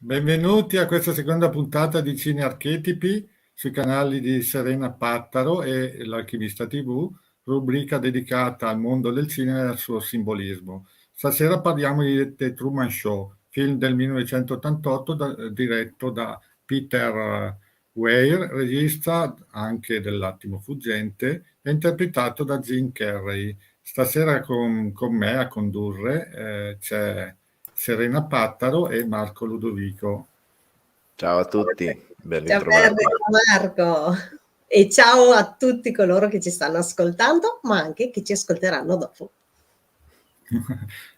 Benvenuti a questa seconda puntata di Cine Archetipi sui canali di Serena Pattaro e l'Alchimista TV, rubrica dedicata al mondo del cinema e al suo simbolismo. Stasera parliamo di The Truman Show, film del 1988 diretto da Peter Weir, regista anche dell'Attimo fuggente, e interpretato da Jim Carrey. Stasera con me a condurre c'è Serena Pattaro e Marco Ludovico. Ciao a tutti, ben Ciao ritrovati. Marco e ciao a tutti coloro che ci stanno ascoltando, ma anche che ci ascolteranno dopo.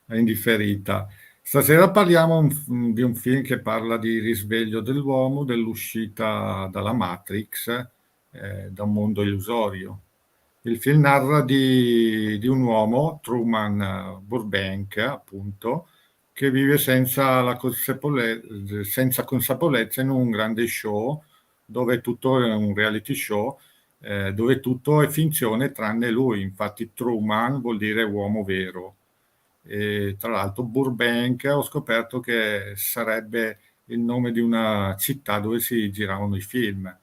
È indifferita. Stasera parliamo di un film che parla di risveglio dell'uomo, dell'uscita dalla Matrix, da un mondo illusorio. Il film narra di un uomo, Truman Burbank, appunto, che vive senza consapevolezza in un grande show, dove tutto è un reality show, dove tutto è finzione tranne lui. Infatti Truman vuol dire uomo vero. E tra l'altro Burbank ho scoperto che sarebbe il nome di una città dove si giravano i film.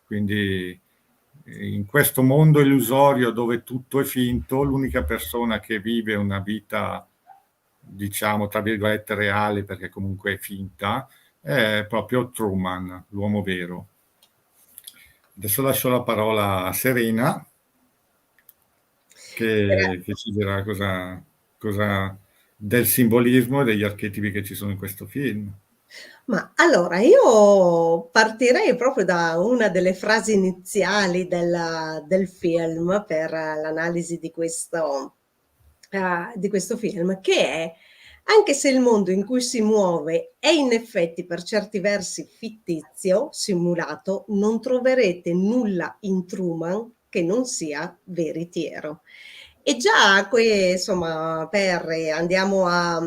Quindi in questo mondo illusorio dove tutto è finto, l'unica persona che vive una vita, diciamo, tra virgolette, reale, perché comunque è finta, è proprio Truman, l'uomo vero. Adesso lascio la parola a Serena, che ci dirà cosa del simbolismo e degli archetipi che ci sono in questo film. Ma allora io partirei proprio da una delle frasi iniziali del film per l'analisi di questo film, che è: anche se il mondo in cui si muove è in effetti per certi versi fittizio, simulato, non troverete nulla in Truman che non sia veritiero. E già qui, insomma, andiamo a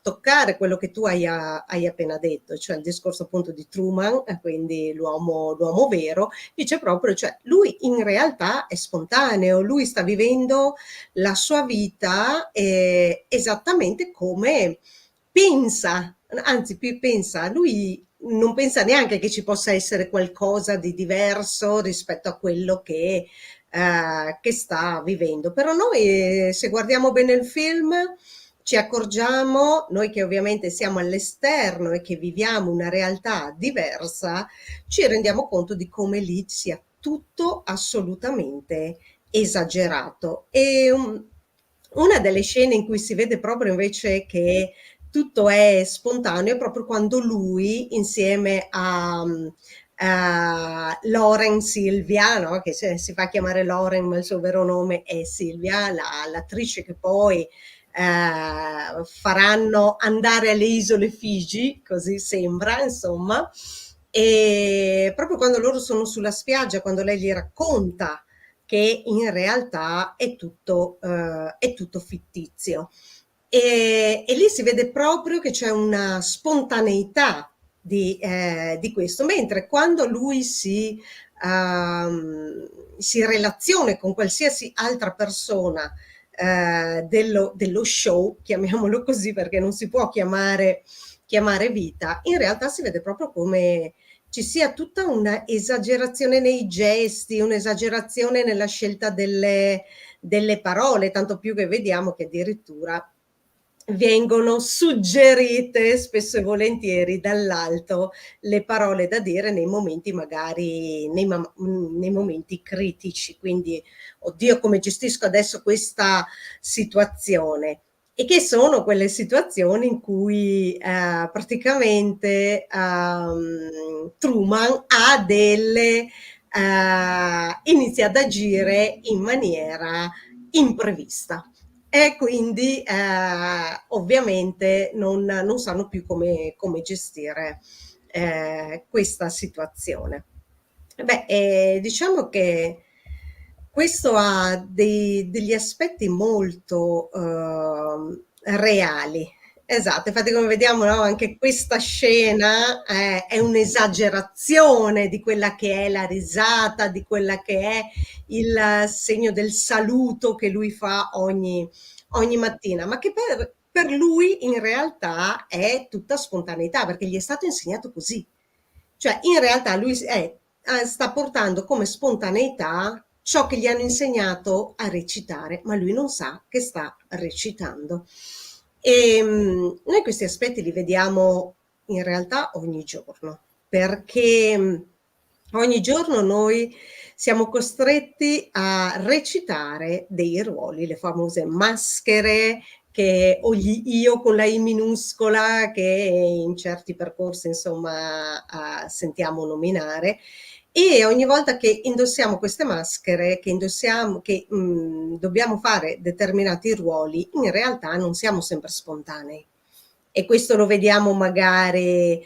toccare quello che tu hai appena detto, cioè il discorso appunto di Truman, quindi l'uomo vero, dice proprio, cioè lui in realtà è spontaneo, lui sta vivendo la sua vita esattamente come pensa, anzi più pensa, lui non pensa neanche che ci possa essere qualcosa di diverso rispetto a quello che sta vivendo. Però noi, se guardiamo bene il film, ci accorgiamo, noi che ovviamente siamo all'esterno e che viviamo una realtà diversa, ci rendiamo conto di come lì sia tutto assolutamente esagerato. E una delle scene in cui si vede proprio invece che tutto è spontaneo è proprio quando lui, insieme a Lauren Silvia, no? Che si fa chiamare Lauren ma il suo vero nome è Silvia, l'attrice che poi faranno andare alle isole Figi, così sembra, insomma, e proprio quando loro sono sulla spiaggia, quando lei gli racconta che in realtà è tutto fittizio. E lì si vede proprio che c'è una spontaneità di questo, mentre quando lui si si relaziona con qualsiasi altra persona dello show, chiamiamolo così perché non si può chiamare vita, in realtà si vede proprio come ci sia tutta una esagerazione nei gesti, un'esagerazione nella scelta delle parole, tanto più che vediamo che addirittura vengono suggerite spesso e volentieri dall'alto le parole da dire nei momenti magari nei momenti critici. Quindi, oddio, come gestisco adesso questa situazione? E che sono quelle situazioni in cui praticamente Truman ha inizia ad agire in maniera imprevista. E quindi ovviamente non sanno più come gestire questa situazione. Beh, diciamo che questo ha degli aspetti molto reali. Esatto, infatti come vediamo, no, anche questa scena è un'esagerazione di quella che è la risata, di quella che è il segno del saluto che lui fa ogni mattina, ma che per lui in realtà è tutta spontaneità, perché gli è stato insegnato così. Cioè, in realtà lui sta portando come spontaneità ciò che gli hanno insegnato a recitare, ma lui non sa che sta recitando. E noi questi aspetti li vediamo in realtà ogni giorno, perché ogni giorno noi siamo costretti a recitare dei ruoli, le famose maschere o gli io con la I minuscola che in certi percorsi insomma sentiamo nominare, e ogni volta che indossiamo queste maschere, che dobbiamo fare determinati ruoli, in realtà non siamo sempre spontanei. E questo lo vediamo magari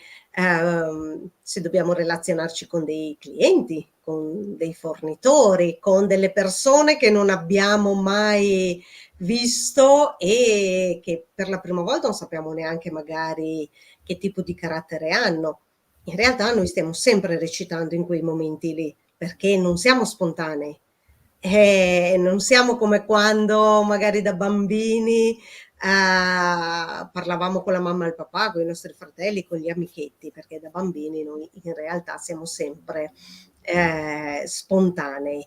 se dobbiamo relazionarci con dei clienti, con dei fornitori, con delle persone che non abbiamo mai visto e che per la prima volta non sappiamo neanche magari che tipo di carattere hanno. In realtà noi stiamo sempre recitando in quei momenti lì, perché non siamo spontanei. Non siamo come quando magari da bambini parlavamo con la mamma e il papà, con i nostri fratelli, con gli amichetti, perché da bambini noi in realtà siamo sempre spontanei.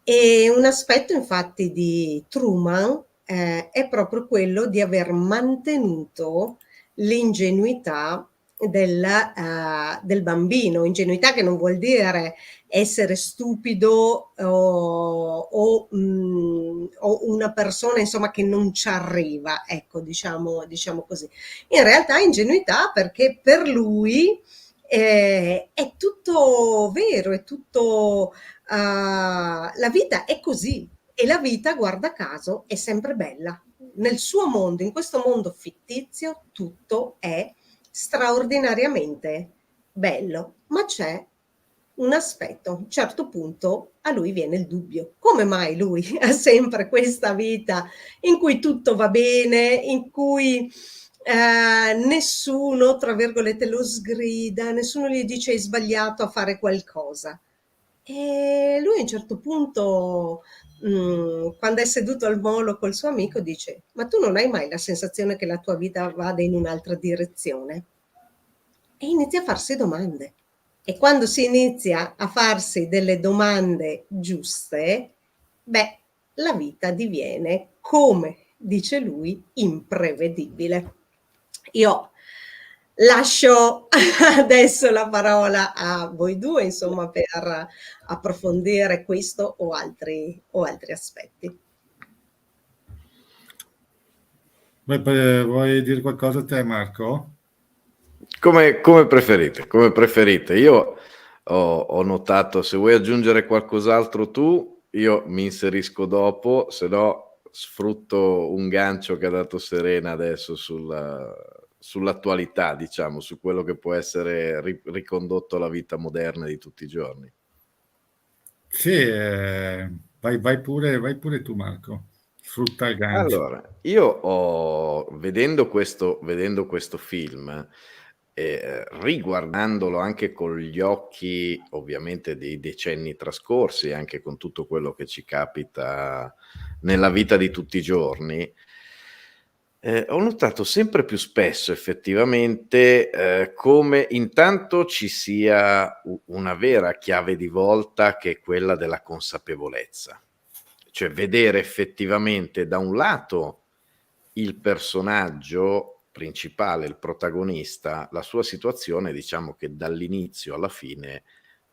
E un aspetto infatti di Truman è proprio quello di aver mantenuto l'ingenuità del bambino, ingenuità che non vuol dire essere stupido o una persona insomma che non ci arriva, ecco, diciamo così. In realtà ingenuità perché per lui è tutto vero, è tutto la vita è così, e la vita, guarda caso, è sempre bella. Nel suo mondo, in questo mondo fittizio, tutto è straordinariamente bello, ma c'è un aspetto, a un certo punto a lui viene il dubbio. Come mai lui ha sempre questa vita in cui tutto va bene, in cui nessuno, tra virgolette, lo sgrida, nessuno gli dice hai sbagliato a fare qualcosa. E lui a un certo punto, quando è seduto al molo col suo amico, dice: ma tu non hai mai la sensazione che la tua vita vada in un'altra direzione? E inizia a farsi domande. E quando si inizia a farsi delle domande giuste, beh, la vita diviene, come dice lui, imprevedibile. Io lascio adesso la parola a voi due, insomma, per approfondire questo o altri aspetti. Vuoi dire qualcosa a te, Marco? Come preferite. Io ho notato, se vuoi aggiungere qualcos'altro tu, io mi inserisco dopo, se no sfrutto un gancio che ha dato Serena adesso sull'attualità, diciamo, su quello che può essere ricondotto alla vita moderna di tutti i giorni. Sì, vai pure tu, Marco. Sfrutta il gancio. Allora, io vedendo questo film, riguardandolo anche con gli occhi ovviamente dei decenni trascorsi, anche con tutto quello che ci capita nella vita di tutti i giorni, ho notato sempre più spesso effettivamente come intanto ci sia una vera chiave di volta, che è quella della consapevolezza. Cioè vedere effettivamente da un lato il personaggio principale, il protagonista, la sua situazione, diciamo che dall'inizio alla fine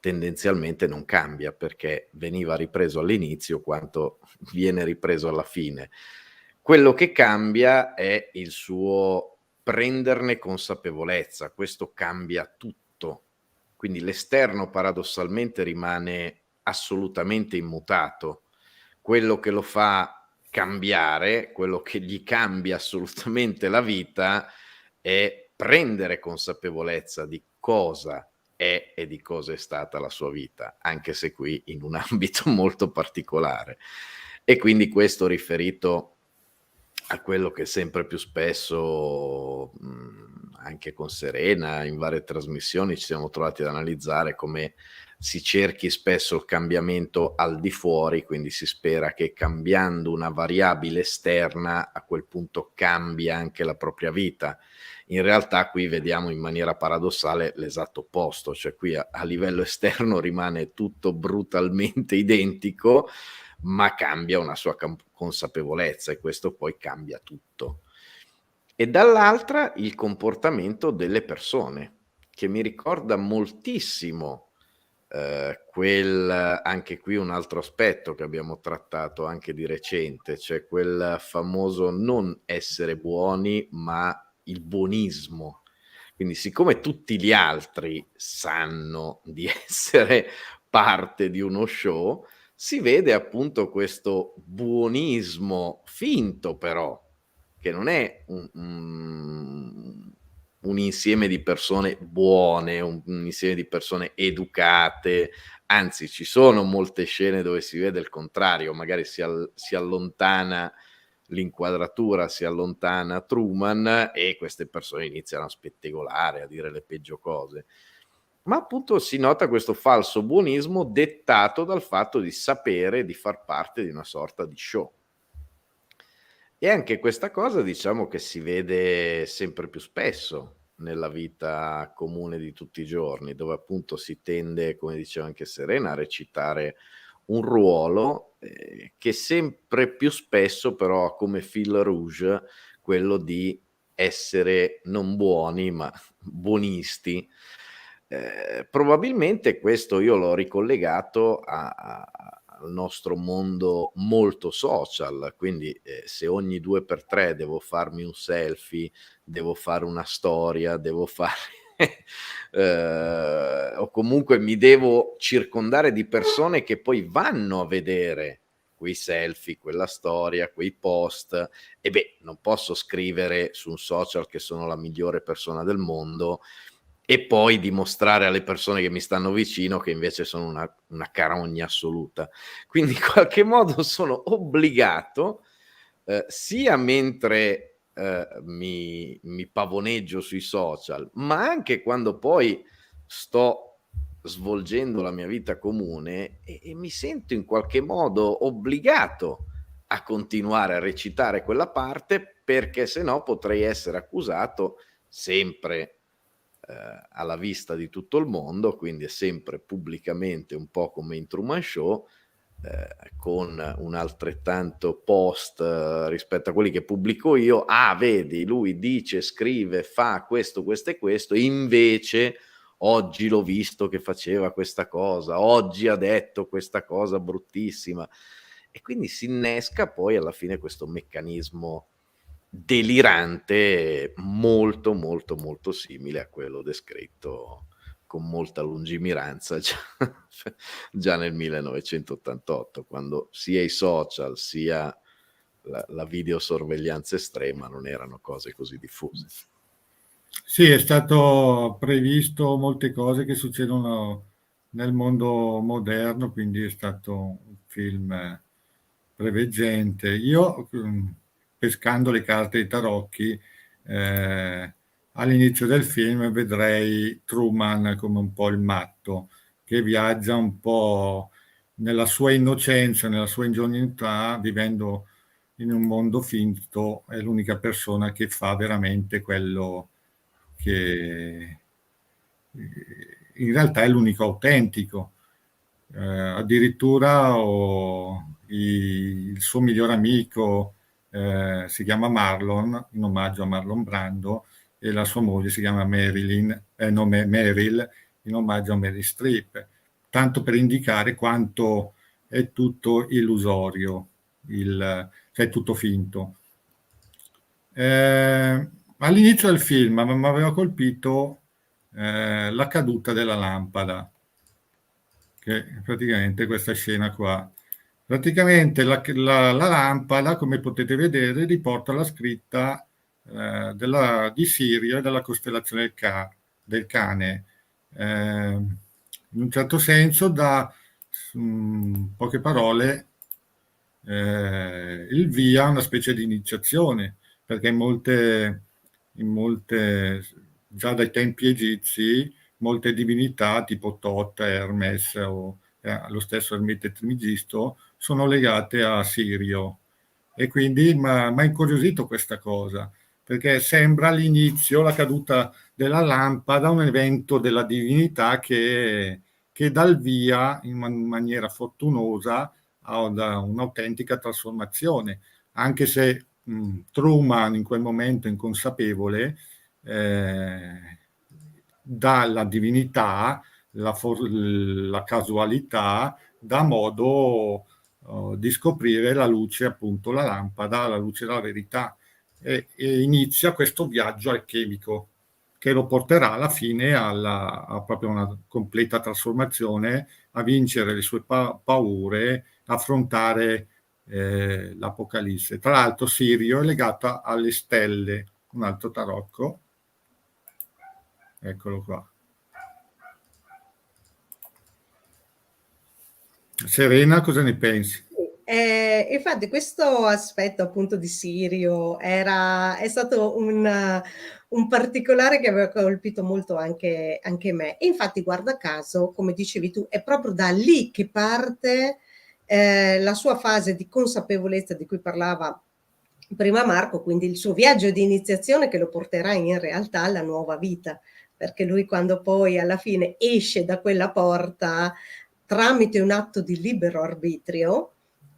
tendenzialmente non cambia, perché veniva ripreso all'inizio quanto viene ripreso alla fine. Quello che cambia è il suo prenderne consapevolezza, questo cambia tutto. Quindi l'esterno paradossalmente rimane assolutamente immutato. Quello che lo fa cambiare, quello che gli cambia assolutamente la vita, è prendere consapevolezza di cosa è e di cosa è stata la sua vita, anche se qui in un ambito molto particolare. E quindi questo riferito a quello che sempre più spesso, anche con Serena, in varie trasmissioni ci siamo trovati ad analizzare, come si cerchi spesso il cambiamento al di fuori, quindi si spera che cambiando una variabile esterna a quel punto cambi anche la propria vita. In realtà qui vediamo in maniera paradossale l'esatto opposto, cioè qui a livello esterno rimane tutto brutalmente identico, ma cambia una sua consapevolezza, e questo poi cambia tutto. E dall'altra il comportamento delle persone, che mi ricorda moltissimo anche qui un altro aspetto che abbiamo trattato anche di recente, cioè quel famoso non essere buoni, ma il buonismo. Quindi siccome tutti gli altri sanno di essere parte di uno show, si vede appunto questo buonismo finto, però, che non è un insieme di persone buone, un insieme di persone educate, anzi ci sono molte scene dove si vede il contrario, magari si allontana l'inquadratura, si allontana Truman e queste persone iniziano a spettegolare, a dire le peggio cose. Ma appunto si nota questo falso buonismo dettato dal fatto di sapere di far parte di una sorta di show. E anche questa cosa diciamo che si vede sempre più spesso nella vita comune di tutti i giorni, dove appunto si tende, come diceva anche Serena, a recitare un ruolo che sempre più spesso però ha come fil rouge quello di essere non buoni ma buonisti. Probabilmente questo io l'ho ricollegato al nostro mondo molto social, quindi se ogni 2x3 devo farmi un selfie, devo fare una storia, devo fare o comunque mi devo circondare di persone che poi vanno a vedere quei selfie, quella storia, quei post, e beh, non posso scrivere su un social che sono la migliore persona del mondo e poi dimostrare alle persone che mi stanno vicino che invece sono una carogna assoluta. Quindi in qualche modo sono obbligato, sia mentre mi pavoneggio sui social, ma anche quando poi sto svolgendo la mia vita comune e mi sento in qualche modo obbligato a continuare a recitare quella parte, perché se no potrei essere accusato sempre alla vista di tutto il mondo, quindi è sempre pubblicamente, un po' come in Truman Show, con un altrettanto post rispetto a quelli che pubblico io. Ah, vedi, lui dice, scrive, fa questo, questo e questo, invece oggi l'ho visto che faceva questa cosa, oggi ha detto questa cosa bruttissima. E quindi si innesca poi alla fine questo meccanismo delirante molto, molto, molto simile a quello descritto con molta lungimiranza già nel 1988, quando sia i social sia la videosorveglianza estrema non erano cose così diffuse. Sì, è stato previsto molte cose che succedono nel mondo moderno, quindi è stato un film preveggente. Io, pescando le carte dei tarocchi, all'inizio del film vedrei Truman come un po' il matto, che viaggia un po' nella sua innocenza, nella sua ingenuità, vivendo in un mondo finto, è l'unica persona che fa veramente quello che in realtà è l'unico autentico. Addirittura il suo migliore amico si chiama Marlon, in omaggio a Marlon Brando, e la sua moglie si chiama Meryl, in omaggio a Meryl Streep, tanto per indicare quanto è tutto illusorio, cioè tutto finto. All'inizio del film mi aveva colpito la caduta della lampada, che è praticamente questa scena qua. Praticamente la lampada, come potete vedere, riporta la scritta di Sirio e della costellazione del cane. In un certo senso dà, poche parole, il via a una specie di iniziazione, perché già dai tempi egizi, molte divinità tipo Tot, Hermes o lo stesso Ermite Trismegisto sono legate a Sirio. E quindi mi ha incuriosito questa cosa, perché sembra all'inizio la caduta della lampada, un evento della divinità che dà il via in maniera fortunosa a un'autentica trasformazione, anche se Truman in quel momento inconsapevole dalla divinità, la casualità, dà modo di scoprire la luce, appunto la lampada, la luce della verità, e inizia questo viaggio alchemico che lo porterà alla fine a proprio una completa trasformazione, a vincere le sue paure, affrontare l'Apocalisse. Tra l'altro Sirio è legato alle stelle, un altro tarocco, eccolo qua. Serena, cosa ne pensi? Infatti questo aspetto appunto di Sirio è stato un particolare che aveva colpito molto anche me. E infatti, guarda caso, come dicevi tu, è proprio da lì che parte la sua fase di consapevolezza di cui parlava prima Marco, quindi il suo viaggio di iniziazione che lo porterà in realtà alla nuova vita, perché lui quando poi alla fine esce da quella porta tramite un atto di libero arbitrio,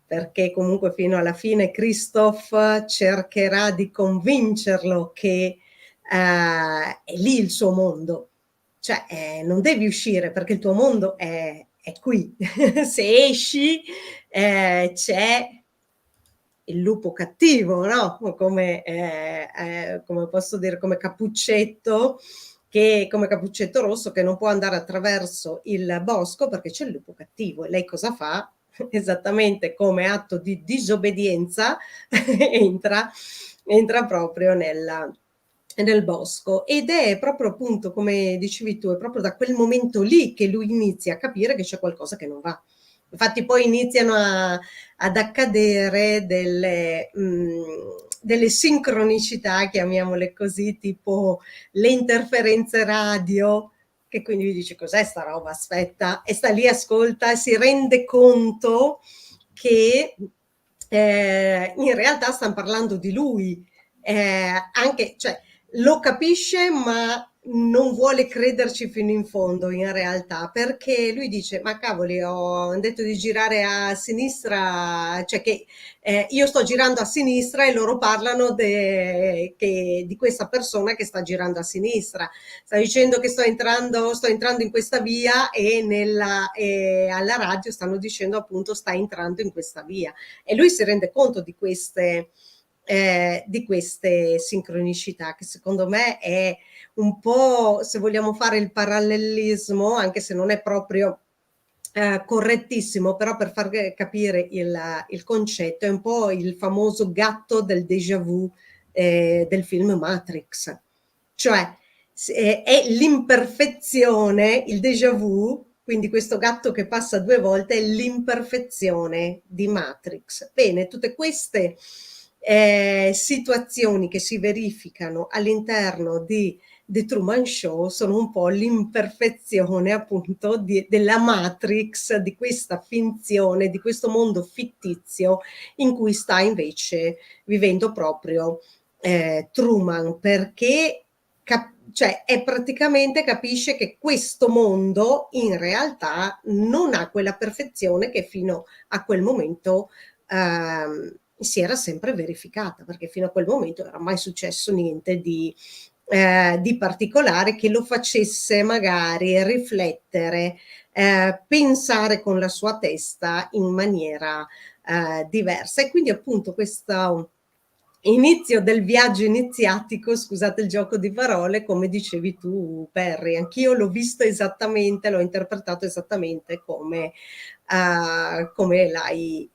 perché comunque fino alla fine Christoph cercherà di convincerlo che è lì il suo mondo, cioè non devi uscire perché il tuo mondo è qui, se esci c'è il lupo cattivo, no? Come posso dire, come Cappuccetto, come Cappuccetto Rosso, che non può andare attraverso il bosco perché c'è il lupo cattivo. E lei cosa fa? Esattamente come atto di disobbedienza entra proprio nel bosco, ed è proprio appunto come dicevi tu, è proprio da quel momento lì che lui inizia a capire che c'è qualcosa che non va. Infatti poi iniziano ad accadere delle sincronicità, chiamiamole così, tipo le interferenze radio, che quindi vi dice cos'è sta roba, aspetta, e sta lì, ascolta e si rende conto che in realtà stanno parlando di lui, anche, cioè, lo capisce ma non vuole crederci fino in fondo in realtà, perché lui dice ma cavoli, ho detto di girare a sinistra, cioè che io sto girando a sinistra e loro parlano di questa persona che sta girando a sinistra, sta dicendo che sto entrando in questa via e alla radio stanno dicendo appunto sta entrando in questa via, e lui si rende conto di queste sincronicità, che secondo me è un po', se vogliamo fare il parallelismo, anche se non è proprio correttissimo, però per far capire il concetto, è un po' il famoso gatto del déjà vu del film Matrix, cioè è l'imperfezione, il déjà vu, quindi questo gatto che passa 2 volte è l'imperfezione di Matrix. Bene, tutte queste situazioni che si verificano all'interno di The Truman Show sono un po' l'imperfezione appunto della Matrix, di questa finzione, di questo mondo fittizio in cui sta invece vivendo proprio Truman, perché cioè è praticamente capisce che questo mondo in realtà non ha quella perfezione che fino a quel momento si era sempre verificata, perché fino a quel momento non era mai successo niente di particolare che lo facesse magari riflettere, pensare con la sua testa in maniera diversa. E quindi appunto questo inizio del viaggio iniziatico, scusate il gioco di parole, come dicevi tu Perry, anch'io l'ho visto esattamente, l'ho interpretato esattamente come l'hai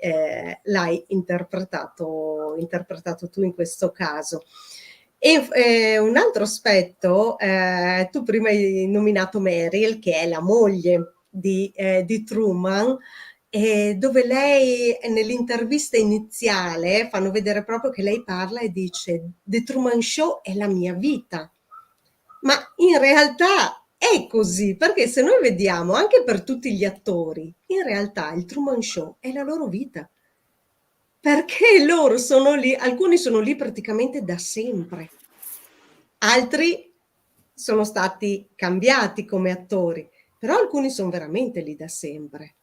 interpretato tu in questo caso. E un altro aspetto, tu prima hai nominato Meryl, che è la moglie di Truman, dove lei nell'intervista iniziale fanno vedere proprio che lei parla e dice The Truman Show è la mia vita, ma in realtà è così, perché se noi vediamo anche per tutti gli attori, in realtà il Truman Show è la loro vita, perché loro sono lì, alcuni sono lì praticamente da sempre, altri sono stati cambiati come attori, però alcuni sono veramente lì da sempre.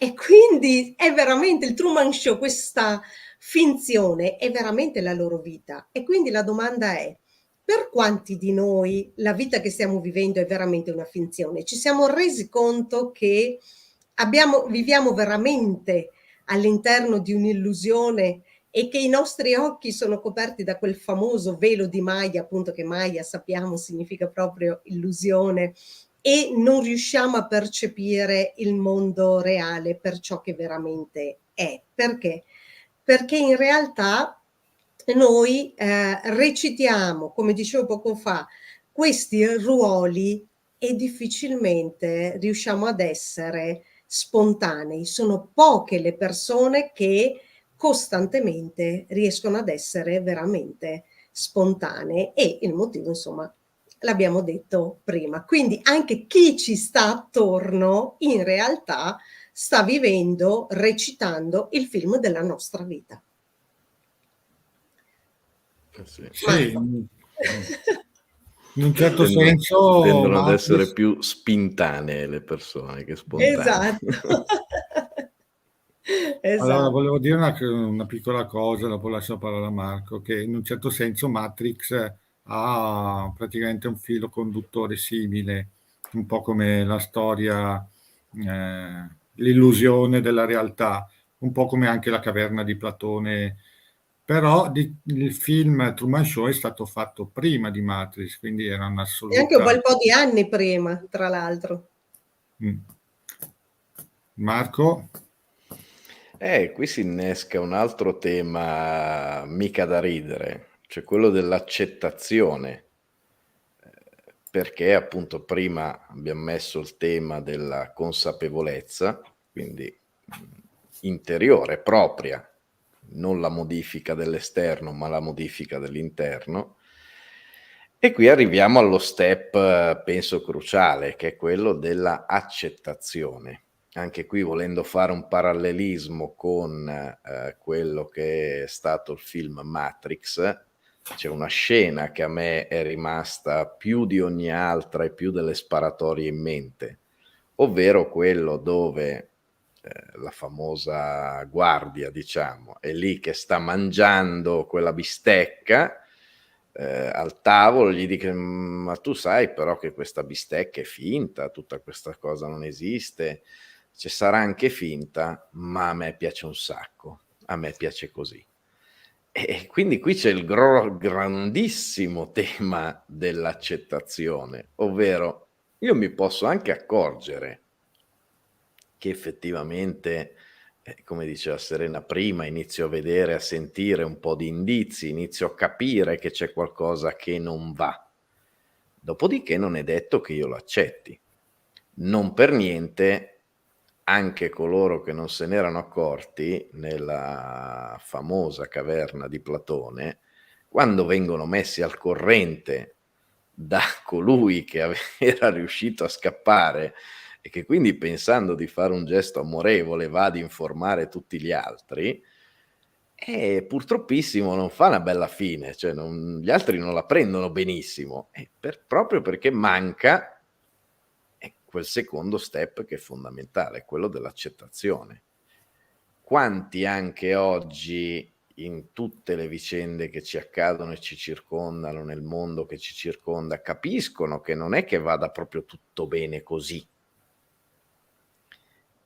E quindi è veramente il Truman Show, questa finzione è veramente la loro vita. E quindi la domanda è: per quanti di noi la vita che stiamo vivendo è veramente una finzione? Ci siamo resi conto che viviamo veramente all'interno di un'illusione e che i nostri occhi sono coperti da quel famoso velo di Maya, appunto, che Maya sappiamo significa proprio illusione, e non riusciamo a percepire il mondo reale per ciò che veramente è. Perché? Perché in realtà noi recitiamo, come dicevo poco fa, questi ruoli e difficilmente riusciamo ad essere spontanei. Sono poche le persone che costantemente riescono ad essere veramente spontanee, e il motivo, insomma, l'abbiamo detto prima. Quindi anche chi ci sta attorno in realtà sta vivendo, recitando il film della nostra vita. Sì. Sì, in un certo senso tendono ad Matrix, essere più spintanee le persone che spontanee. Esatto. allora Esatto. volevo dire una piccola cosa, dopo lascio la parola a Marco, che in un certo senso Matrix ha praticamente un filo conduttore simile, un po' come la storia, l'illusione della realtà, un po' come anche la caverna di Platone, però il film Truman Show è stato fatto prima di Matrix, quindi era E anche un un'assoluta... bel po' di anni prima, tra l'altro. Marco? Qui si innesca un altro tema mica da ridere, cioè quello dell'accettazione, perché appunto prima abbiamo messo il tema della consapevolezza, quindi interiore, propria, non la modifica dell'esterno, ma la modifica dell'interno. E qui arriviamo allo step, penso, cruciale, che è quello della accettazione. Anche qui, volendo fare un parallelismo con quello che è stato il film Matrix, c'è una scena che a me è rimasta più di ogni altra e più delle sparatorie in mente, ovvero quello dove la famosa guardia, diciamo, è lì che sta mangiando quella bistecca al tavolo, gli dice: ma tu sai però che questa bistecca è finta, tutta questa cosa non esiste, ci sarà anche finta, ma a me piace un sacco, a me piace così. E quindi qui c'è il grandissimo tema dell'accettazione, ovvero io mi posso anche accorgere che effettivamente, come diceva Serena prima, inizio a vedere, a sentire un po' di indizi, inizio a capire che c'è qualcosa che non va. Dopodiché non è detto che io lo accetti. Non per niente anche coloro che non se n'erano accorti nella famosa caverna di Platone, quando vengono messi al corrente da colui che era riuscito a scappare e che quindi, pensando di fare un gesto amorevole, va ad informare tutti gli altri, e purtroppissimo non fa una bella fine, cioè gli altri non la prendono benissimo, proprio perché manca quel secondo step che è fondamentale, quello dell'accettazione. Quanti anche oggi, in tutte le vicende che ci accadono e ci circondano, nel mondo che ci circonda, capiscono che non è che vada proprio tutto bene così.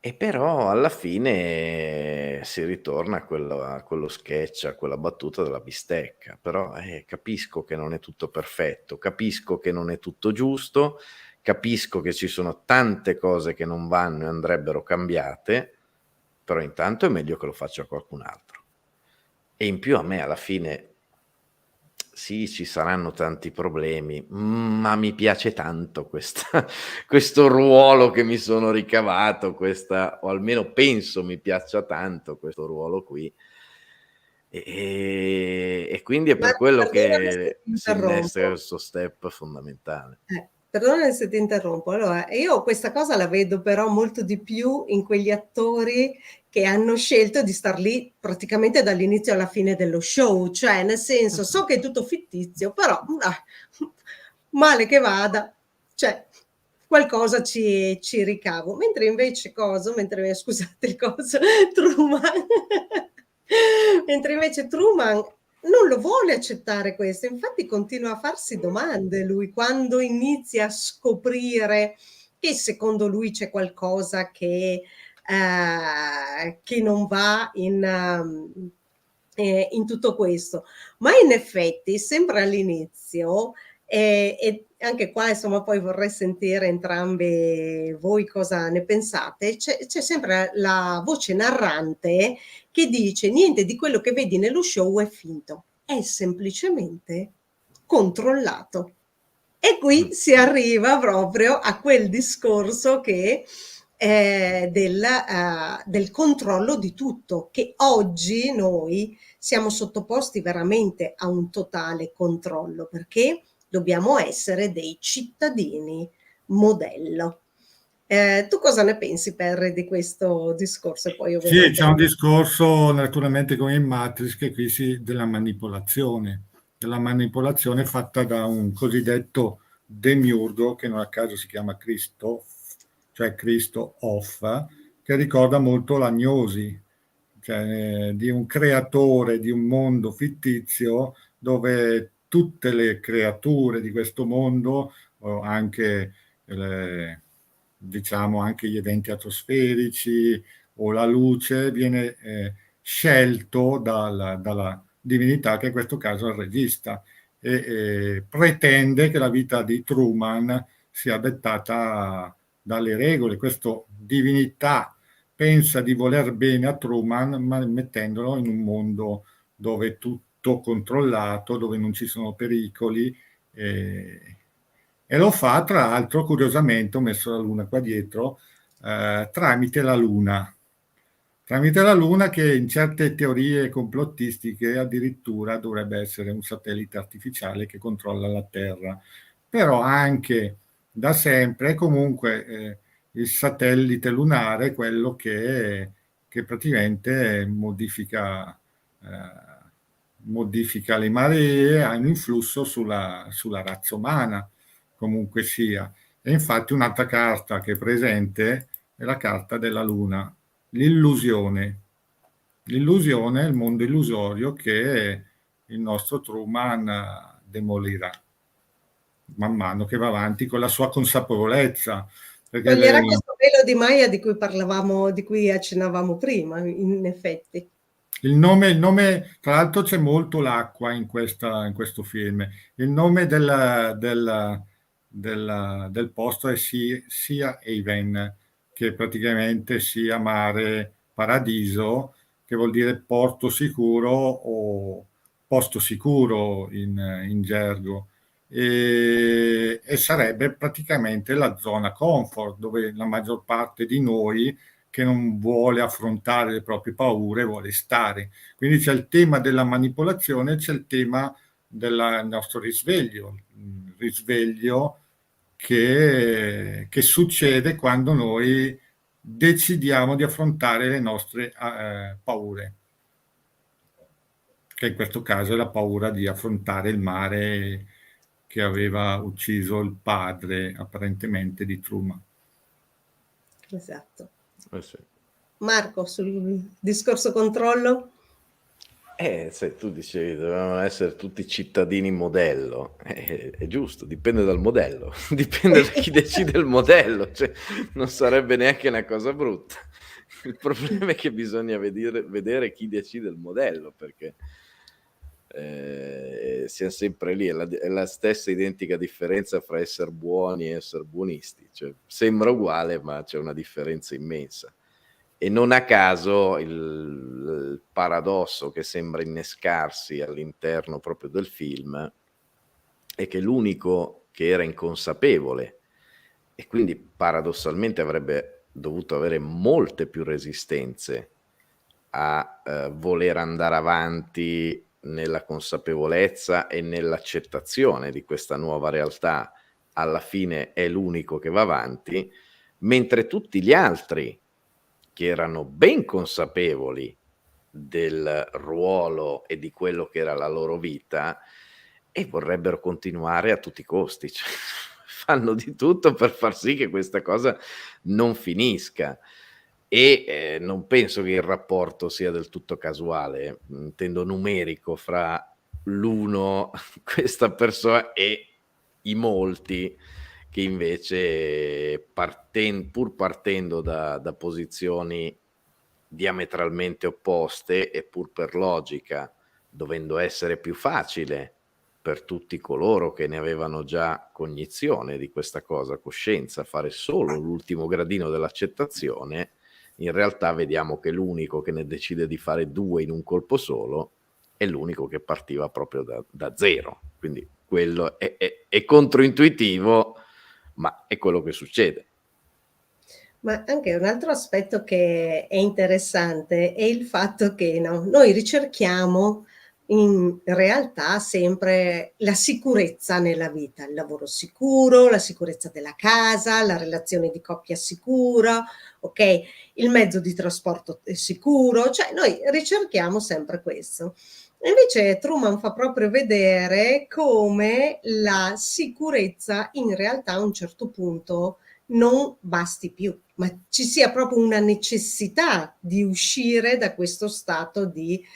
E però alla fine si ritorna a quello sketch, a quella battuta della bistecca. Però capisco che non è tutto perfetto, capisco che non è tutto giusto, capisco che ci sono tante cose che non vanno e andrebbero cambiate, però intanto è meglio che lo faccia qualcun altro. E in più a me alla fine, sì, ci saranno tanti problemi, ma mi piace tanto questo ruolo che mi sono ricavato, o almeno penso mi piaccia tanto questo ruolo qui. E quindi è per quello Perdonami se che ti si innesta interrompo. questo step fondamentale. Perdonami se ti interrompo. Allora, io questa cosa la vedo però molto di più in quegli attori che hanno scelto di star lì praticamente dall'inizio alla fine dello show, cioè nel senso, so che è tutto fittizio, però male che vada, cioè qualcosa ci ricavo. Mentre invece scusate il coso, Truman, mentre invece Truman non lo vuole accettare questo, infatti continua a farsi domande lui quando inizia a scoprire che secondo lui c'è qualcosa che non va in tutto questo. Ma in effetti, sempre all'inizio, e anche qua insomma poi vorrei sentire entrambi voi cosa ne pensate, c'è sempre la voce narrante che dice niente di quello che vedi nello show è finto, è semplicemente controllato. E qui si arriva proprio a quel discorso che del controllo di tutto, che oggi noi siamo sottoposti veramente a un totale controllo, perché dobbiamo essere dei cittadini modello. Tu cosa ne pensi, Perry, di questo discorso? E poi Sì, ovviamente c'è un discorso naturalmente come in Matrix che qui della manipolazione fatta da un cosiddetto demiurgo che non a caso si chiama Christoph, cioè Cristo Off, che ricorda molto l'agnosi, cioè di un creatore di un mondo fittizio dove tutte le creature di questo mondo, o anche diciamo anche gli eventi atmosferici o la luce, viene scelto dalla divinità, che in questo caso è il regista, e pretende che la vita di Truman sia dettata dalle regole. Questa divinità pensa di voler bene a Truman, ma mettendolo in un mondo dove è tutto controllato, dove non ci sono pericoli, e lo fa, tra l'altro, curiosamente, ho messo la luna qua dietro, tramite la luna. Tramite la luna, che in certe teorie complottistiche addirittura dovrebbe essere un satellite artificiale che controlla la Terra. Però anche da sempre comunque il satellite lunare è quello che praticamente modifica le maree, ha un influsso sulla razza umana, comunque sia. E infatti un'altra carta che è presente è la carta della Luna, l'illusione. L'illusione è il mondo illusorio che il nostro Truman demolirà man mano che va avanti con la sua consapevolezza. Perché toglierà questo velo di Maya di cui parlavamo, di cui accennavamo prima, in effetti. il nome, tra l'altro c'è molto l'acqua in questo film. Il nome del posto è Sea Haven, che praticamente sia mare paradiso, che vuol dire porto sicuro o posto sicuro in gergo. E sarebbe praticamente la zona comfort dove la maggior parte di noi che non vuole affrontare le proprie paure, vuole stare. Quindi c'è il tema della manipolazione, c'è il tema del nostro risveglio, il risveglio che succede quando noi decidiamo di affrontare le nostre paure, che in questo caso è la paura di affrontare il mare che aveva ucciso il padre apparentemente di Truman. Esatto. Sì. Marco, sul discorso controllo? Se tu dicevi dovevano essere tutti cittadini modello, è giusto, dipende dal modello, dipende da chi decide il modello, cioè non sarebbe neanche una cosa brutta. Il problema è che bisogna vedere chi decide il modello, perché siamo sempre lì, è la stessa identica differenza fra essere buoni e essere buonisti, cioè, sembra uguale ma c'è una differenza immensa. E non a caso il paradosso che sembra innescarsi all'interno proprio del film è che l'unico che era inconsapevole e quindi paradossalmente avrebbe dovuto avere molte più resistenze a voler andare avanti nella consapevolezza e nell'accettazione di questa nuova realtà, alla fine è l'unico che va avanti, mentre tutti gli altri che erano ben consapevoli del ruolo e di quello che era la loro vita e vorrebbero continuare a tutti i costi, cioè, fanno di tutto per far sì che questa cosa non finisca. E non penso che il rapporto sia del tutto casuale, intendo numerico, fra l'uno, questa persona, e i molti che invece pur partendo da posizioni diametralmente opposte e pur per logica, dovendo essere più facile per tutti coloro che ne avevano già cognizione di questa cosa, coscienza, fare solo l'ultimo gradino dell'accettazione, in realtà vediamo che l'unico che ne decide di fare 2 in un colpo solo è l'unico che partiva proprio da zero. Quindi quello è controintuitivo, ma è quello che succede. Ma anche un altro aspetto che è interessante è il fatto che noi ricerchiamo in realtà sempre la sicurezza nella vita, il lavoro sicuro, la sicurezza della casa, la relazione di coppia sicura, ok? Il mezzo di trasporto sicuro, cioè noi ricerchiamo sempre questo. Invece Truman fa proprio vedere come la sicurezza in realtà a un certo punto non basti più, ma ci sia proprio una necessità di uscire da questo stato di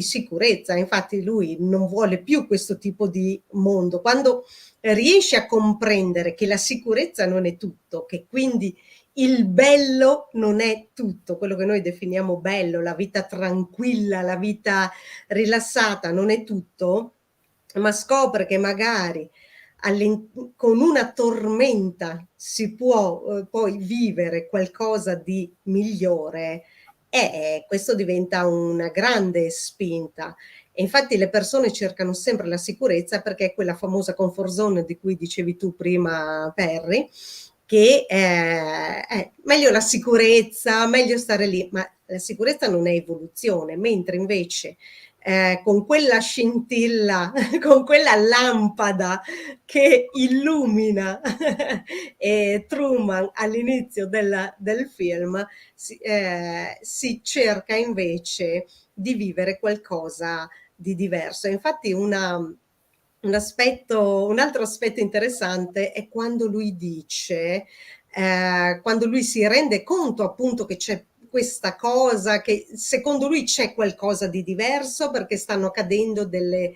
sicurezza. Infatti lui non vuole più questo tipo di mondo. Quando riesce a comprendere che la sicurezza non è tutto, che quindi il bello non è tutto, quello che noi definiamo bello, la vita tranquilla, la vita rilassata non è tutto, ma scopre che magari con una tormenta si può poi vivere qualcosa di migliore, e questo diventa una grande spinta. E infatti le persone cercano sempre la sicurezza perché è quella famosa comfort zone di cui dicevi tu prima, Perry, che è meglio la sicurezza, meglio stare lì, ma la sicurezza non è evoluzione, mentre invece con quella scintilla, con quella lampada che illumina Truman all'inizio del film, si cerca invece di vivere qualcosa di diverso. Infatti un altro aspetto interessante è quando lui dice, quando lui si rende conto appunto che c'è questa cosa, che secondo lui c'è qualcosa di diverso perché stanno accadendo degli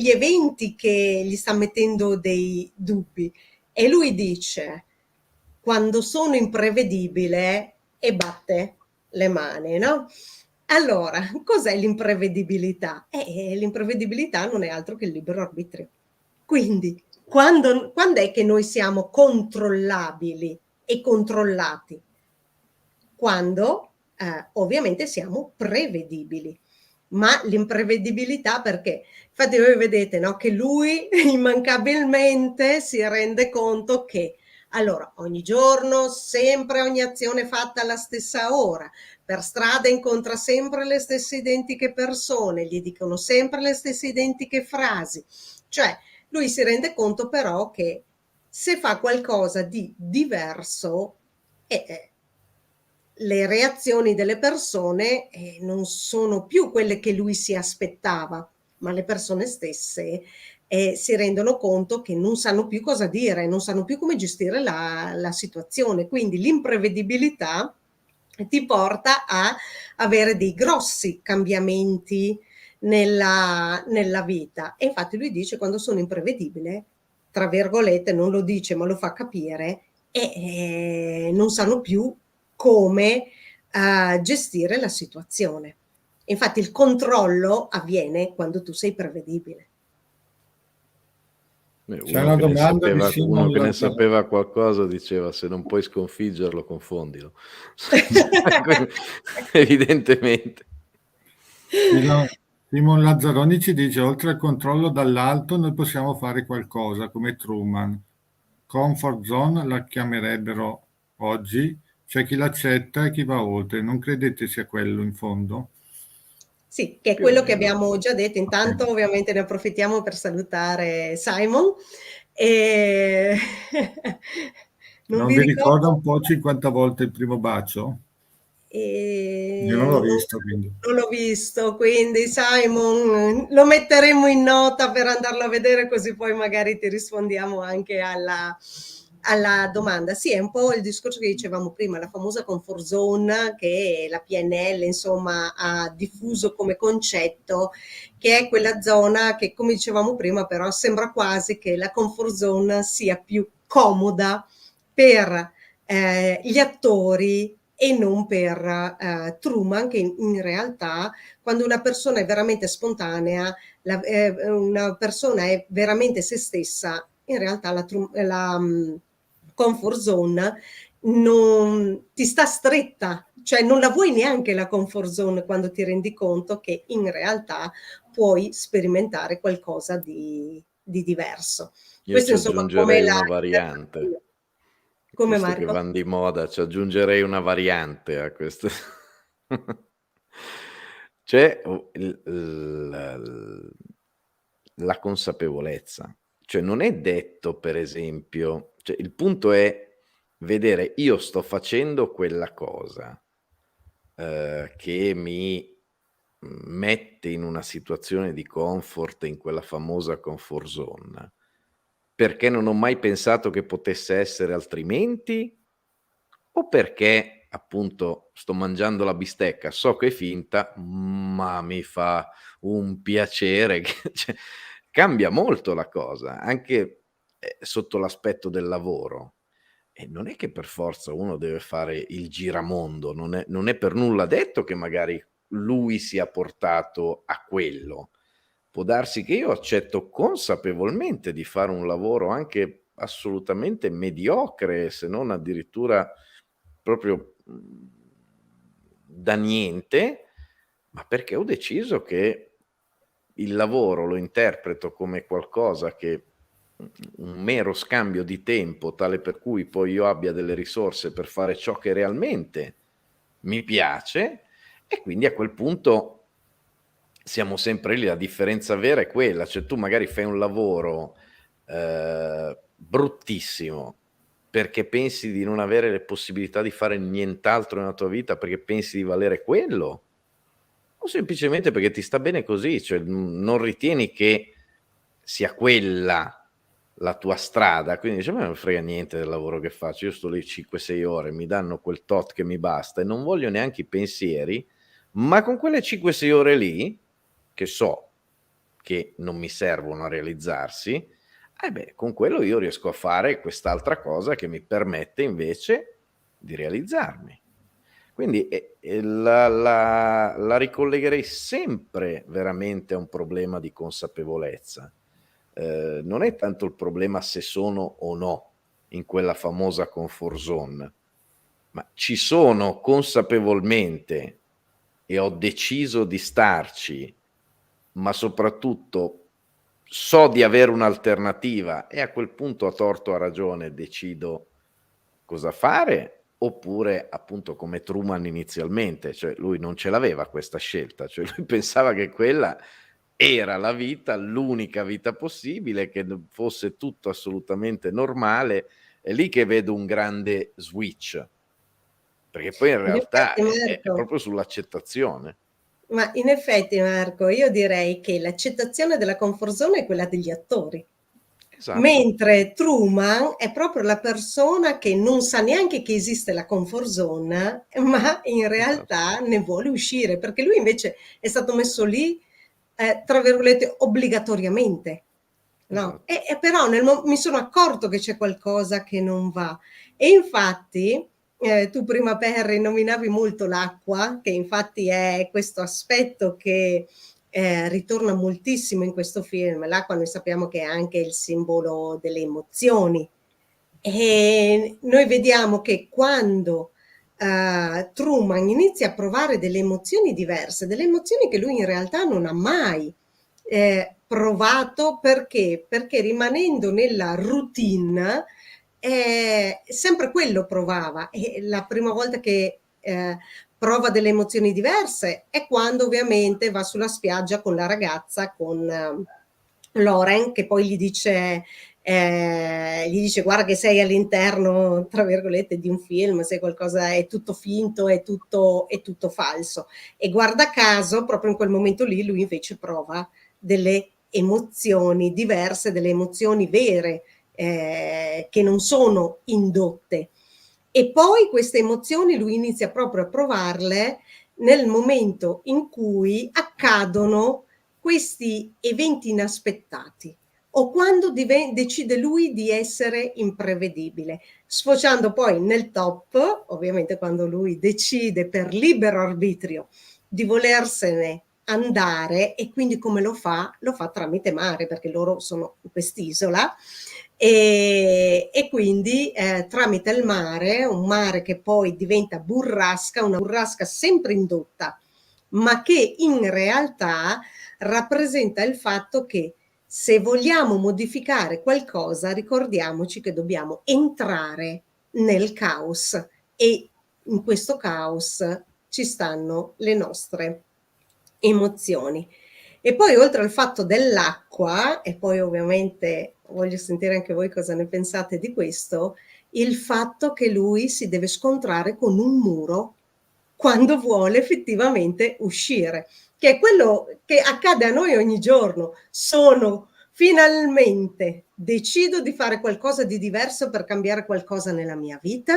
eventi che gli stanno mettendo dei dubbi, e lui dice: quando sono imprevedibile, e batte le mani, no? Allora, cos'è l'imprevedibilità? L'imprevedibilità non è altro che il libero arbitrio. Quindi, quando è che noi siamo controllabili e controllati? Quando ovviamente siamo prevedibili. Ma l'imprevedibilità perché? Infatti voi vedete, no, che lui immancabilmente si rende conto che Allora, ogni giorno, sempre ogni azione fatta alla stessa ora, per strada incontra sempre le stesse identiche persone, gli dicono sempre le stesse identiche frasi. Cioè, lui si rende conto però che se fa qualcosa di diverso, le reazioni delle persone non sono più quelle che lui si aspettava, ma le persone stesse si rendono conto che non sanno più cosa dire, non sanno più come gestire la situazione. Quindi l'imprevedibilità ti porta a avere dei grossi cambiamenti nella vita. E infatti lui dice: quando sono imprevedibile, tra virgolette, non lo dice ma lo fa capire, e non sanno più come gestire la situazione. Infatti il controllo avviene quando tu sei prevedibile. C'è una domanda di Simon uno che ne Lazzaroni. sapeva qualcosa diceva: se non puoi sconfiggerlo, confondilo. Evidentemente. Simon Lazzaroni ci dice: oltre al controllo dall'alto noi possiamo fare qualcosa come Truman. Comfort zone la chiamerebbero oggi, c'è chi l'accetta e chi va oltre. Non credete sia quello in fondo? Sì, che è quello che abbiamo già detto. Intanto ovviamente ne approfittiamo per salutare Simon. E... non vi ricorda un po' 50 volte il primo bacio? Io non l'ho visto, quindi. Non l'ho visto, quindi Simon lo metteremo in nota per andarlo a vedere, così poi magari ti rispondiamo anche alla domanda. Sì, è un po' il discorso che dicevamo prima, la famosa comfort zone che la PNL insomma ha diffuso come concetto, che è quella zona che, come dicevamo prima, però sembra quasi che la comfort zone sia più comoda per gli attori e non per Truman, che in realtà quando una persona è veramente spontanea, una persona è veramente se stessa, in realtà la comfort zone non ti sta stretta, cioè non la vuoi neanche la comfort zone quando ti rendi conto che in realtà puoi sperimentare qualcosa di diverso. Io Questo ci insomma come aggiungerei una variante. Come Visto che Marco? vanno di moda, ci aggiungerei una variante a questo. C'è la consapevolezza. Cioè non è detto, per esempio, cioè il punto è vedere io sto facendo quella cosa che mi mette in una situazione di comfort, in quella famosa comfort zone, perché non ho mai pensato che potesse essere altrimenti, o perché appunto sto mangiando la bistecca, so che è finta, ma mi fa un piacere che cioè, cambia molto la cosa, anche sotto l'aspetto del lavoro. E non è che per forza uno deve fare il giramondo, non è per nulla detto che magari lui sia portato a quello. Può darsi che io accetto consapevolmente di fare un lavoro anche assolutamente mediocre, se non addirittura proprio da niente, ma perché ho deciso che il lavoro lo interpreto come qualcosa che un mero scambio di tempo, tale per cui poi io abbia delle risorse per fare ciò che realmente mi piace, e quindi a quel punto siamo sempre lì. La differenza vera è quella, cioè tu magari fai un lavoro bruttissimo perché pensi di non avere le possibilità di fare nient'altro nella tua vita, perché pensi di valere quello, o semplicemente perché ti sta bene così, cioè non ritieni che sia quella la tua strada, quindi dici: a me non frega niente del lavoro che faccio, io sto lì 5-6 ore, mi danno quel tot che mi basta e non voglio neanche i pensieri, ma con quelle 5-6 ore lì, che so che non mi servono a realizzarsi, con quello io riesco a fare quest'altra cosa che mi permette invece di realizzarmi. Quindi la ricollegherei sempre veramente a un problema di consapevolezza. Non è tanto il problema se sono o no in quella famosa comfort zone, ma ci sono consapevolmente e ho deciso di starci, ma soprattutto so di avere un'alternativa e a quel punto, a torto o a ragione, decido cosa fare, oppure appunto come Truman inizialmente, cioè lui non ce l'aveva questa scelta, cioè lui pensava che quella era la vita, l'unica vita possibile, che fosse tutto assolutamente normale. È lì che vedo un grande switch, perché poi in In realtà effetti, è Marco, proprio sull'accettazione. ma in effetti, Marco, io direi che l'accettazione della comfort zone è quella degli attori. Esatto. Mentre Truman è proprio la persona che non sa neanche che esiste la comfort zone, ma in Esatto. realtà ne vuole uscire, perché lui invece è stato messo lì, tra virgolette, obbligatoriamente. No? Esatto. E però mi sono accorto che c'è qualcosa che non va. E infatti, tu prima Perry nominavi molto l'acqua, che infatti è questo aspetto che ritorna moltissimo in questo film. L'acqua noi sappiamo che è anche il simbolo delle emozioni. E noi vediamo che quando Truman inizia a provare delle emozioni diverse, delle emozioni che lui in realtà non ha mai provato, perché? Perché rimanendo nella routine, sempre quello provava. E la prima volta che prova delle emozioni diverse è quando ovviamente va sulla spiaggia con la ragazza, con Lauren, che poi gli dice guarda che sei all'interno, tra virgolette, di un film, sei qualcosa, è tutto finto, è tutto falso. E guarda caso, proprio in quel momento lì, lui invece prova delle emozioni diverse, delle emozioni vere, che non sono indotte. E poi queste emozioni lui inizia proprio a provarle nel momento in cui accadono questi eventi inaspettati o quando decide lui di essere imprevedibile, sfociando poi nel top, ovviamente quando lui decide per libero arbitrio di volersene andare, e quindi come lo fa? Lo fa tramite mare, perché loro sono in quest'isola, e quindi tramite il mare, un mare che poi diventa burrasca, una burrasca sempre indotta, ma che in realtà rappresenta il fatto che se vogliamo modificare qualcosa, ricordiamoci che dobbiamo entrare nel caos, e in questo caos ci stanno le nostre emozioni. E poi oltre al fatto dell'acqua, e poi ovviamente voglio sentire anche voi cosa ne pensate di questo, il fatto che lui si deve scontrare con un muro quando vuole effettivamente uscire, che è quello che accade a noi ogni giorno. Finalmente decido di fare qualcosa di diverso per cambiare qualcosa nella mia vita.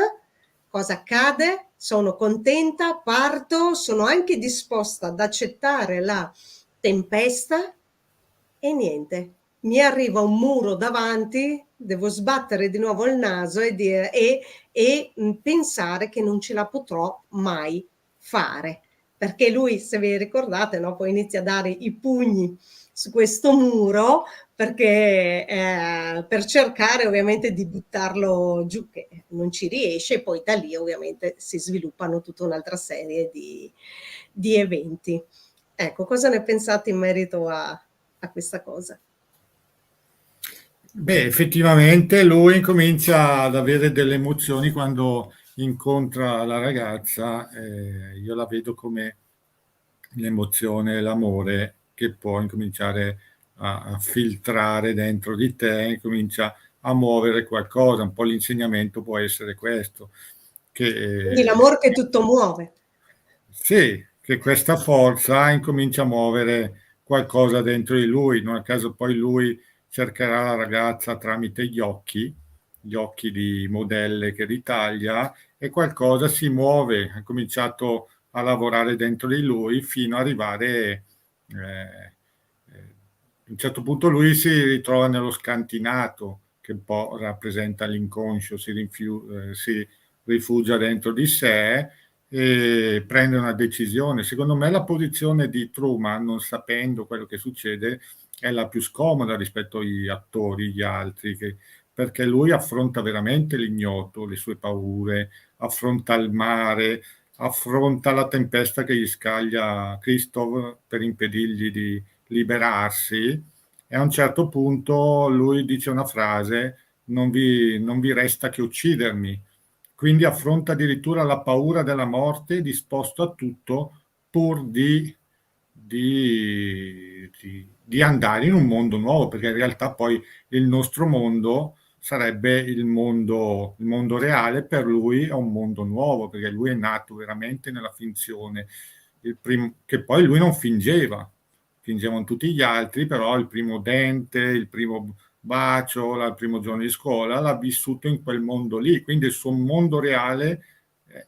Cosa accade? Sono contenta, parto, sono anche disposta ad accettare la tempesta e niente, mi arriva un muro davanti, devo sbattere di nuovo il naso e pensare che non ce la potrò mai fare. Perché lui, se vi ricordate, no, poi inizia a dare i pugni su questo muro perché per cercare ovviamente di buttarlo giù, che non ci riesce, e poi da lì ovviamente si sviluppano tutta un'altra serie di eventi. Ecco, cosa ne pensate in merito a questa cosa? Beh, effettivamente lui incomincia ad avere delle emozioni quando incontra la ragazza, io la vedo come l'emozione, l'amore che può incominciare a filtrare dentro di te, comincia a muovere qualcosa, un po' l'insegnamento può essere questo, Quindi che l'amore che tutto muove. sì, che questa forza incomincia a muovere qualcosa dentro di lui, non a caso poi lui cercherà la ragazza tramite gli occhi di modelle che ritaglia, e qualcosa si muove, ha cominciato a lavorare dentro di lui fino ad arrivare, a un certo punto lui si ritrova nello scantinato, che un po' rappresenta l'inconscio, si rifugia dentro di sé e prende una decisione. Secondo me la posizione di Truman, non sapendo quello che succede, è la più scomoda rispetto agli attori, gli altri, perché lui affronta veramente l'ignoto, le sue paure, affronta il mare, affronta la tempesta che gli scaglia Christoph per impedirgli di liberarsi, e a un certo punto lui dice una frase: non vi resta che uccidermi. quindi affronta addirittura la paura della morte, disposto a tutto pur di andare in un mondo nuovo, perché in realtà poi il nostro mondo sarebbe il mondo reale, per lui è un mondo nuovo, perché lui è nato veramente nella finzione, che poi lui non fingevano tutti gli altri, però il primo dente, il primo bacio, il primo giorno di scuola, l'ha vissuto in quel mondo lì, quindi il suo mondo reale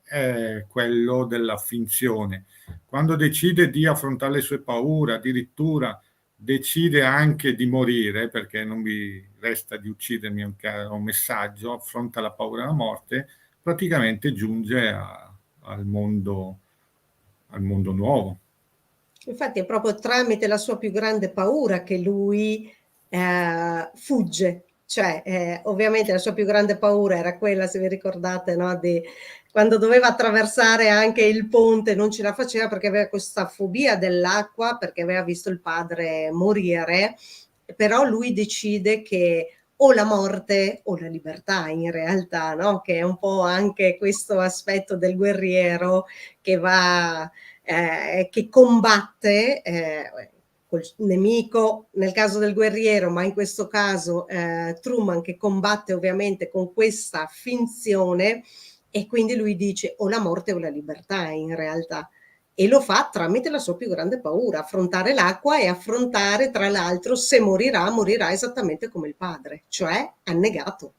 è quello della finzione. Quando decide di affrontare le sue paure, addirittura decide anche di morire, perché non vi resta di uccidermi, è un messaggio, affronta la paura della morte, praticamente giunge al mondo nuovo. Infatti è proprio tramite la sua più grande paura che lui fugge, cioè ovviamente la sua più grande paura era quella, se vi ricordate, no, di quando doveva attraversare anche il ponte, non ce la faceva perché aveva questa fobia dell'acqua, perché aveva visto il padre morire, però lui decide che o la morte o la libertà in realtà, no? Che è un po' anche questo aspetto del guerriero che va che combatte col nemico nel caso del guerriero, ma in questo caso Truman che combatte ovviamente con questa finzione, e quindi lui dice o la morte o la libertà in realtà, e lo fa tramite la sua più grande paura, affrontare l'acqua e affrontare tra l'altro se morirà esattamente come il padre, cioè annegato.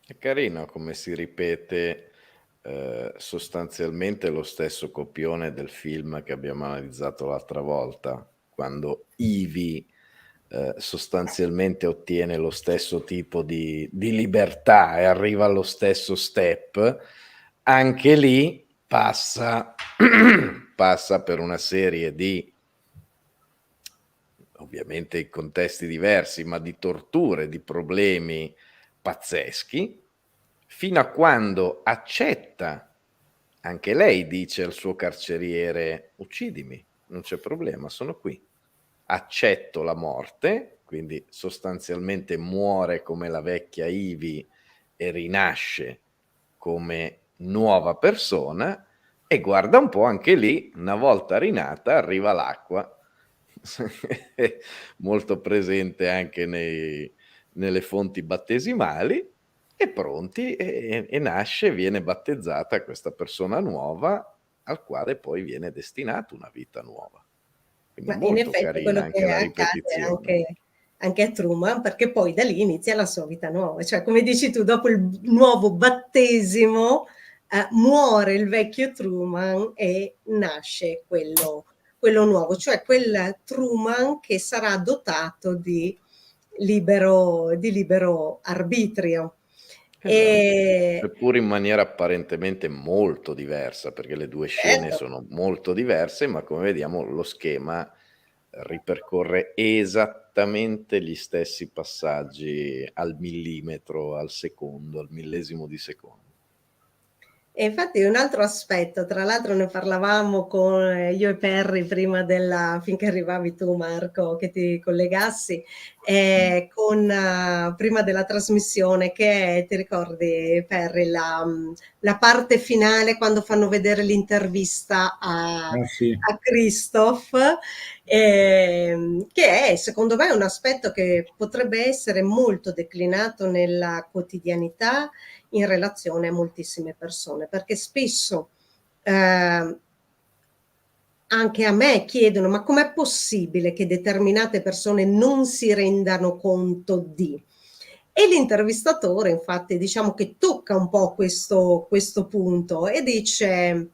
È carino come si ripete sostanzialmente lo stesso copione del film che abbiamo analizzato l'altra volta, quando Ivy sostanzialmente ottiene lo stesso tipo di libertà e arriva allo stesso step. Anche lì passa per una serie di, ovviamente in contesti diversi, ma di torture, di problemi pazzeschi, fino a quando accetta, anche lei dice al suo carceriere: uccidimi, non c'è problema, sono qui. Accetto la morte, quindi sostanzialmente muore come la vecchia Ivy e rinasce come nuova persona, e guarda un po', anche lì, una volta rinata, arriva l'acqua, molto presente anche nelle fonti battesimali, e pronti, e nasce, viene battezzata questa persona nuova, al quale poi viene destinata una vita nuova. Quindi Ma in molto effetti è carina quello che anche la accade ripetizione. anche a Truman, perché poi da lì inizia la sua vita nuova, cioè come dici tu, dopo il nuovo battesimo muore il vecchio Truman e nasce quello nuovo, cioè quel Truman che sarà dotato di libero arbitrio. Esatto. E, Seppur in maniera apparentemente molto diversa, perché le due scene certo, sono molto diverse, ma come vediamo lo schema ripercorre esattamente gli stessi passaggi al millimetro, al secondo, al millesimo di secondo. E infatti un altro aspetto, tra l'altro ne parlavamo con io e Perry prima finché arrivavi tu Marco, che ti collegassi, prima della trasmissione, che ti ricordi Perry, la parte finale quando fanno vedere l'intervista Sì. a Christoph, che è secondo me un aspetto che potrebbe essere molto declinato nella quotidianità in relazione a moltissime persone, perché spesso anche a me chiedono: ma com'è possibile che determinate persone non si rendano conto di? E l'intervistatore infatti diciamo che tocca un po' questo punto e dice,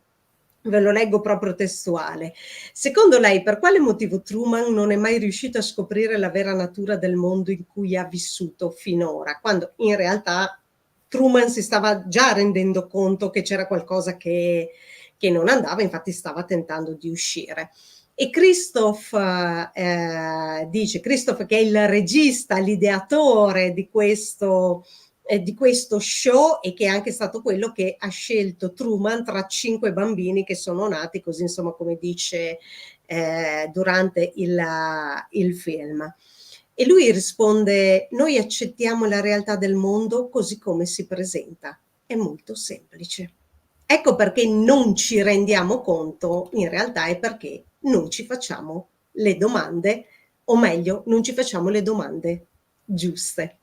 ve lo leggo proprio testuale: secondo lei per quale motivo Truman non è mai riuscito a scoprire la vera natura del mondo in cui ha vissuto finora, quando in realtà Truman si stava già rendendo conto che c'era qualcosa che non andava, infatti stava tentando di uscire. E Christoph dice, Christoph che è il regista, l'ideatore di questo show, e che è anche stato quello che ha scelto Truman tra 5 bambini che sono nati così, insomma, come dice durante il film. E lui risponde: noi accettiamo la realtà del mondo così come si presenta. è molto semplice. Ecco perché non ci rendiamo conto, in realtà è perché non ci facciamo le domande, o meglio, non ci facciamo le domande giuste.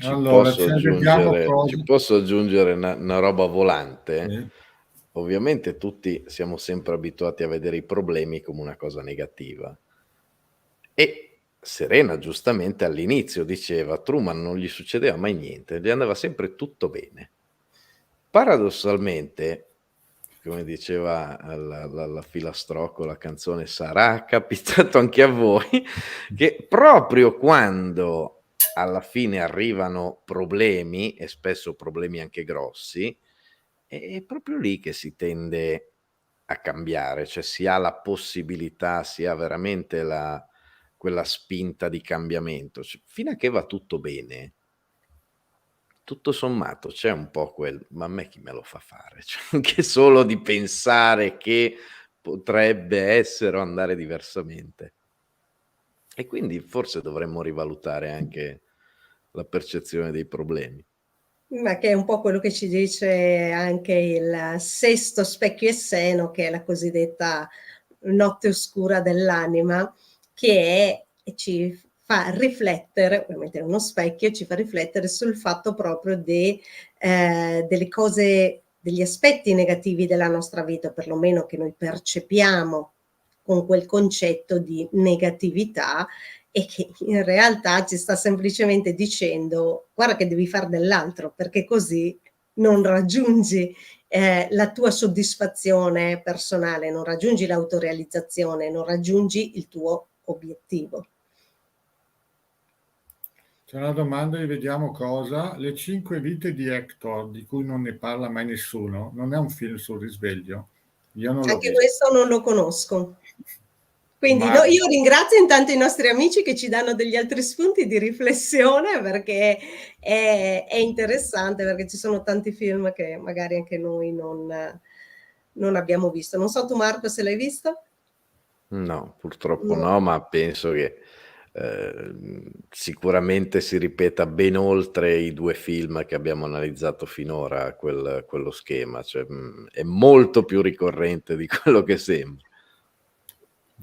Allora, ce ne vediamo Ci cose. posso aggiungere una roba volante? Sì. Ovviamente tutti siamo sempre abituati a vedere i problemi come una cosa negativa. E Serena giustamente all'inizio diceva: Truman non gli succedeva mai niente, gli andava sempre tutto bene. Paradossalmente, come diceva la Filastrocco, la canzone, sarà capitato anche a voi che proprio quando alla fine arrivano problemi, e spesso problemi anche grossi, è proprio lì che si tende a cambiare, cioè si ha la possibilità, si ha veramente quella spinta di cambiamento. Fino a che va tutto bene, tutto sommato c'è un po' ma a me chi me lo fa fare? Cioè, anche solo di pensare che potrebbe essere o andare diversamente. E quindi forse dovremmo rivalutare anche la percezione dei problemi. Ma che è un po' quello che ci dice anche il sesto specchio e seno, che è la cosiddetta notte oscura dell'anima, che ci fa riflettere, ovviamente è uno specchio, ci fa riflettere sul fatto proprio delle cose, degli aspetti negativi della nostra vita, perlomeno che noi percepiamo con quel concetto di negatività, e che in realtà ci sta semplicemente dicendo: guarda che devi fare dell'altro, perché così non raggiungi la tua soddisfazione personale, non raggiungi l'autorealizzazione, non raggiungi il tuo obiettivo. C'è una domanda e vediamo cosa. Le 5 vite di Hector, di cui non ne parla mai nessuno, non è un film sul risveglio? Io non l'ho Anche visto. questo non lo conosco. Quindi Ma io ringrazio intanto i nostri amici che ci danno degli altri spunti di riflessione, perché è interessante, perché ci sono tanti film che magari anche noi non abbiamo visto. Non so tu Marco se l'hai visto? No, purtroppo No. no, ma penso che sicuramente si ripeta ben oltre i 2 film che abbiamo analizzato finora quello schema, cioè, è molto più ricorrente di quello che sembra.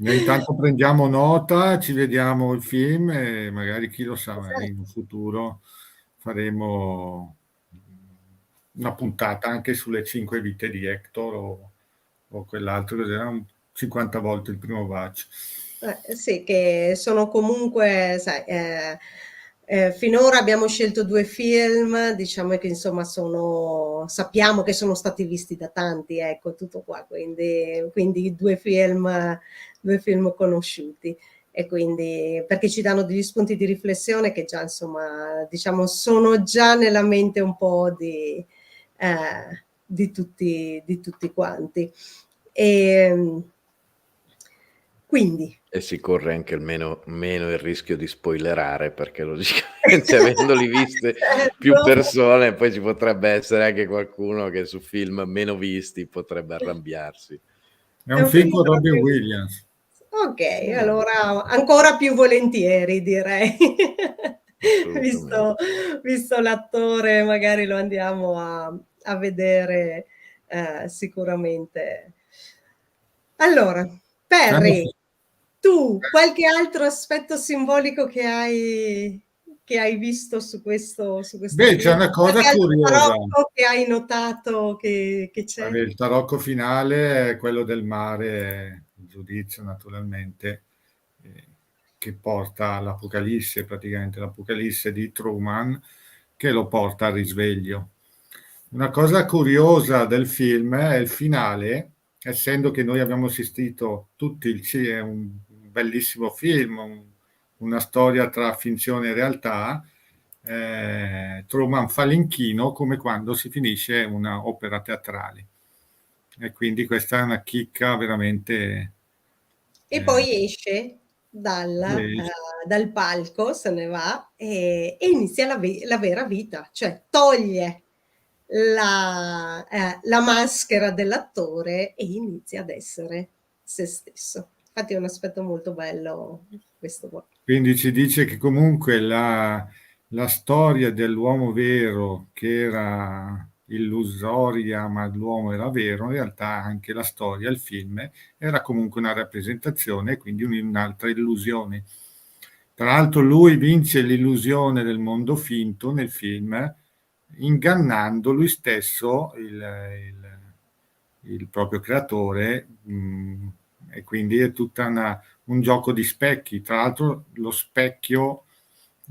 noi intanto prendiamo nota, ci vediamo il film e magari chi lo sa, magari Esatto. in un futuro faremo una puntata anche sulle 5 vite di Hector o quell'altro che era 50 volte il primo bacio. Sì, che sono comunque, sai, finora abbiamo scelto 2 film, diciamo che insomma sappiamo che sono stati visti da tanti, ecco, tutto qua, quindi 2 film conosciuti. E quindi perché ci danno degli spunti di riflessione che già insomma, diciamo, sono già nella mente un po' di tutti quanti. Quindi E si corre anche meno il rischio di spoilerare, perché logicamente avendoli viste più certo. persone, poi ci potrebbe essere anche qualcuno che su film meno visti potrebbe arrabbiarsi. È È un un film film con Robin proprio. Williams. Ok, allora ancora più volentieri direi. Assolutamente. Visto, visto l'attore, magari lo andiamo a vedere sicuramente. Allora, Siamo- Perry, tu qualche altro aspetto simbolico che hai visto su questo Beh, c'è film? una cosa Qualche altro curiosa. tarocco che hai notato che c'è? Il tarocco finale è quello del mare, il giudizio naturalmente, eh, che porta all'Apocalisse, praticamente l'Apocalisse di Truman, che lo porta al risveglio. Una cosa curiosa del film è il finale, essendo che noi abbiamo assistito tutti, è un bellissimo film, una storia tra finzione e realtà. Truman fa l'inchino come quando si finisce una opera teatrale e quindi questa è una chicca veramente E eh, poi esce eh, dal palco, se ne va e inizia la vera vita, cioè toglie la maschera dell'attore e inizia ad essere se stesso. Infatti è un aspetto molto bello questo qua. quindi ci dice che comunque la storia dell'uomo vero che era illusoria, ma l'uomo era vero, in realtà anche la storia, il film, era comunque una rappresentazione, quindi un'altra illusione. Tra l'altro lui vince l'illusione del mondo finto nel film, ingannando lui stesso, il proprio creatore, e quindi è tutta un gioco di specchi. Tra l'altro lo specchio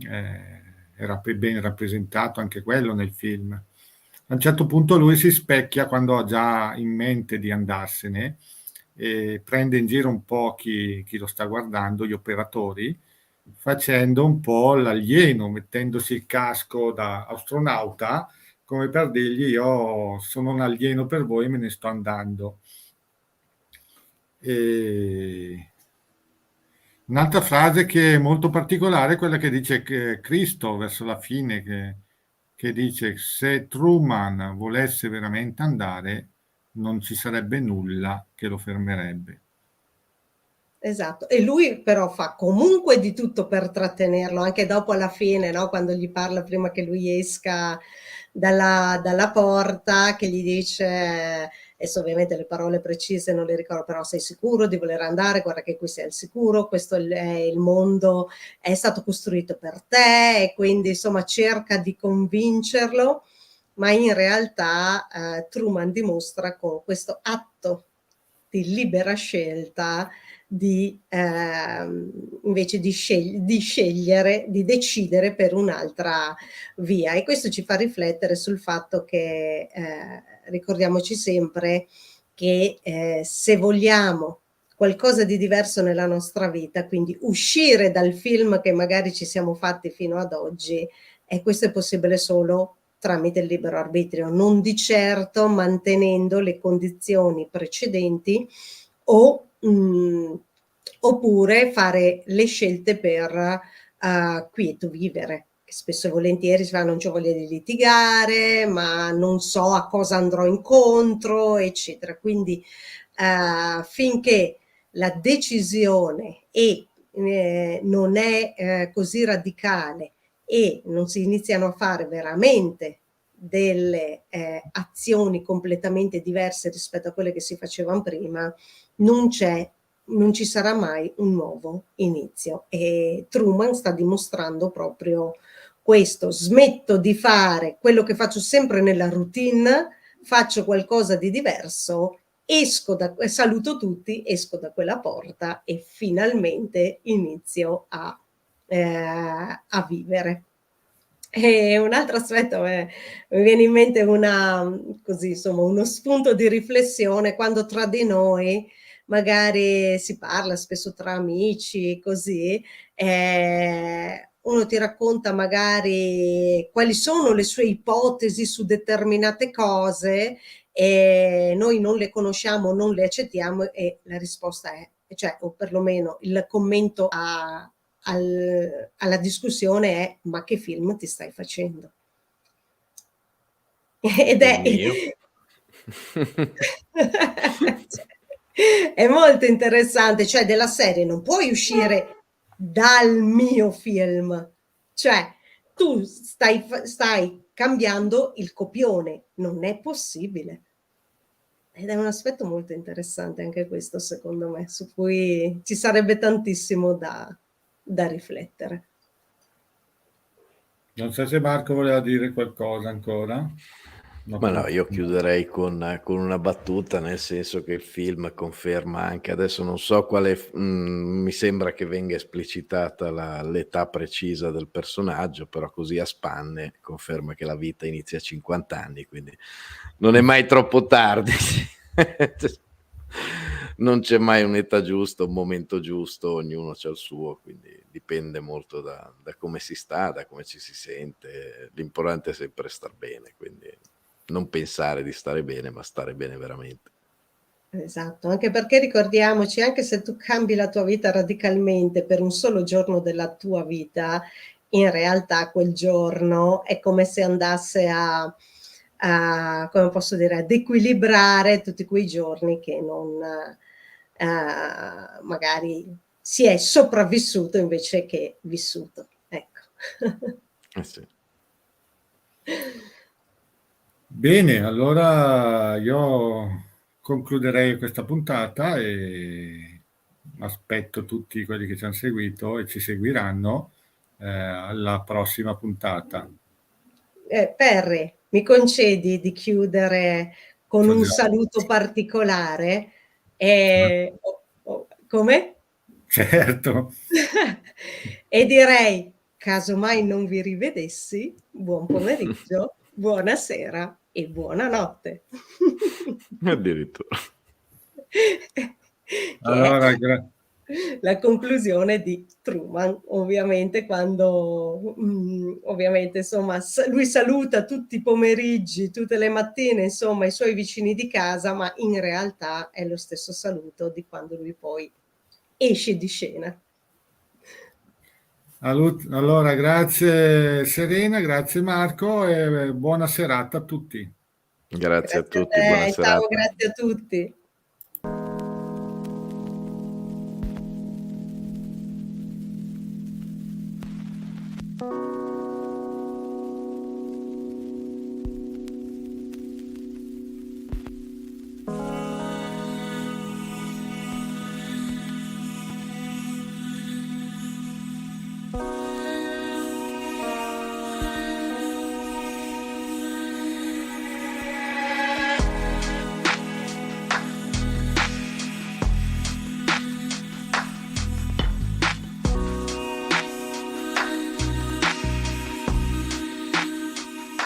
era ben rappresentato anche quello nel film. A un certo punto lui si specchia quando ha già in mente di andarsene e prende in giro un po' chi lo sta guardando, gli operatori, facendo un po' l'alieno, mettendosi il casco da astronauta, come per dirgli io sono un alieno per voi, me ne sto andando. E un'altra frase che è molto particolare è quella che dice che Cristo verso la fine, che dice se Truman volesse veramente andare, non ci sarebbe nulla che lo fermerebbe. Esatto, e lui però fa comunque di tutto per trattenerlo, anche dopo alla fine, no? Quando gli parla prima che lui esca dalla porta, che gli dice, adesso ovviamente le parole precise non le ricordo, però sei sicuro di voler andare? Guarda che qui sei al sicuro, questo è il mondo, è stato costruito per te, e quindi insomma cerca di convincerlo, ma in realtà Truman dimostra con questo atto di libera scelta invece di scegliere, di decidere per un'altra via. E questo ci fa riflettere sul fatto che ricordiamoci sempre che se vogliamo qualcosa di diverso nella nostra vita, quindi uscire dal film che magari ci siamo fatti fino ad oggi, e questo è possibile solo tramite il libero arbitrio, non di certo mantenendo le condizioni precedenti oppure fare le scelte per quieto vivere. Spesso e volentieri si fa non c'ho voglia di litigare, ma non so a cosa andrò incontro, eccetera. Quindi finché la decisione non è così radicale e non si iniziano a fare veramente delle azioni completamente diverse rispetto a quelle che si facevano prima, non ci sarà mai un nuovo inizio. E Truman sta dimostrando proprio questo: smetto di fare quello che faccio sempre nella routine, faccio qualcosa di diverso, saluto tutti, esco da quella porta e finalmente inizio a vivere. E un altro aspetto mi viene in mente così, insomma, uno spunto di riflessione quando tra di noi magari si parla spesso tra amici, così, uno ti racconta magari quali sono le sue ipotesi su determinate cose e noi non le conosciamo, non le accettiamo, e la risposta è, cioè, o perlomeno il commento alla discussione è: ma che film ti stai facendo? Ed Il mio. è molto interessante, cioè della serie non puoi uscire dal mio film, cioè tu stai cambiando il copione, non è possibile. Ed è un aspetto molto interessante anche questo, secondo me, su cui ci sarebbe tantissimo da riflettere. Non so se Marco voleva dire qualcosa ancora. Ma no, io chiuderei con una battuta, nel senso che il film conferma anche, adesso non so quale, mi sembra che venga esplicitata l'età precisa del personaggio, però così a spanne conferma che la vita inizia a 50 anni, quindi non è mai troppo tardi. Non c'è mai un'età giusta, un momento giusto, ognuno c'ha il suo, quindi dipende molto da come si sta, da come ci si sente. L'importante è sempre star bene, quindi non pensare di stare bene, ma stare bene veramente. Esatto, anche perché ricordiamoci, anche se tu cambi la tua vita radicalmente per un solo giorno della tua vita, in realtà quel giorno è come se andasse come posso dire, ad equilibrare tutti quei giorni che non magari si è sopravvissuto invece che vissuto. Ecco. Sì. Bene, allora io concluderei questa puntata e aspetto tutti quelli che ci hanno seguito e ci seguiranno alla prossima puntata. Perry, mi concedi di chiudere con un Ciao. saluto particolare? Come? Certo. E direi, casomai non vi rivedessi, buon pomeriggio, buonasera e buonanotte. Addirittura. Che Allora, è la conclusione di Truman, ovviamente, quando ovviamente, insomma, lui saluta tutti i pomeriggi, tutte le mattine, insomma, i suoi vicini di casa, ma in realtà è lo stesso saluto di quando lui poi esce di scena. allora, grazie Serena, grazie Marco e buona serata a tutti. Grazie a Grazie a tutti, buona te, ciao, serata. grazie a tutti.